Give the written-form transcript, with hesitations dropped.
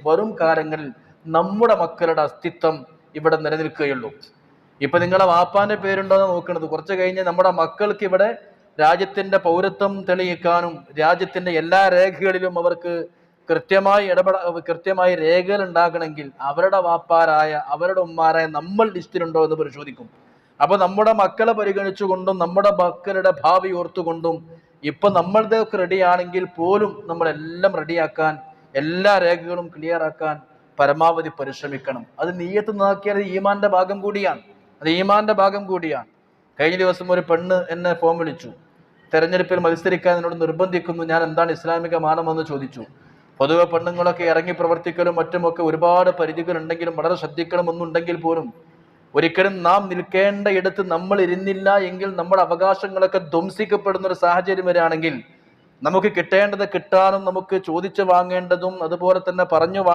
വരും കാലങ്ങളിൽ നമ്മുടെ മക്കളുടെ അസ്തിത്വം ഇവിടെ നിലനിൽക്കുകയുള്ളൂ. ഇപ്പൊ നിങ്ങളെ വാപ്പാന്റെ പേരുണ്ടോ എന്ന് നോക്കുന്നത്. കുറച്ച് കഴിഞ്ഞ് നമ്മുടെ മക്കൾക്ക് ഇവിടെ രാജ്യത്തിന്റെ പൗരത്വം തെളിയിക്കാനും രാജ്യത്തിന്റെ എല്ലാ രേഖകളിലും അവർക്ക് കൃത്യമായി രേഖകൾ ഉണ്ടാകണമെങ്കിൽ അവരുടെ വാപ്പാരായ അവരുടെ ഉമ്മാരായ നമ്മൾ ലിസ്റ്റിലുണ്ടോ എന്ന് പരിശോധിക്കും. അപ്പൊ നമ്മുടെ മക്കളെ പരിഗണിച്ചുകൊണ്ടും നമ്മുടെ മക്കളുടെ ഭാവി ഓർത്തുകൊണ്ടും ഇപ്പൊ നമ്മളുടെ ഒക്കെ റെഡിയാണെങ്കിൽ പോലും നമ്മളെല്ലാം റെഡിയാക്കാൻ, എല്ലാ രേഖകളും ക്ലിയർ ആക്കാൻ പരമാവധി പരിശ്രമിക്കണം. അത് നീയത്ത് നോക്കിയാൽ ഈമാന്റെ ഭാഗം കൂടിയാണ്. കഴിഞ്ഞ ദിവസം ഒരു പെണ്ണ് എന്നെ ഫോൺ വിളിച്ചു. തെരഞ്ഞെടുപ്പിൽ മത്സരിക്കാൻ എന്നോട് നിർബന്ധിക്കുന്നു, ഞാൻ എന്താണ് ഇസ്ലാമിക മാനമെന്ന് ചോദിച്ചു. പൊതുവെ പെണ്ണുങ്ങളൊക്കെ ഇറങ്ങി പ്രവർത്തിക്കലും മറ്റുമൊക്കെ ഒരുപാട് പരിധികൾ ഉണ്ടെങ്കിലും വളരെ ശ്രദ്ധിക്കണമെന്നുണ്ടെങ്കിൽ പോലും ഒരിക്കലും നാം നിൽക്കേണ്ട ഇടത്ത് നമ്മൾ ഇരുന്നില്ല എങ്കിൽ നമ്മുടെ അവകാശങ്ങളൊക്കെ ധ്വംസിക്കപ്പെടുന്ന ഒരു സാഹചര്യം വരികയാണെങ്കിൽ നമുക്ക് കിട്ടേണ്ടത് കിട്ടാനും നമുക്ക് ചോദിച്ചു വാങ്ങേണ്ടതും അതുപോലെ തന്നെ പറഞ്ഞു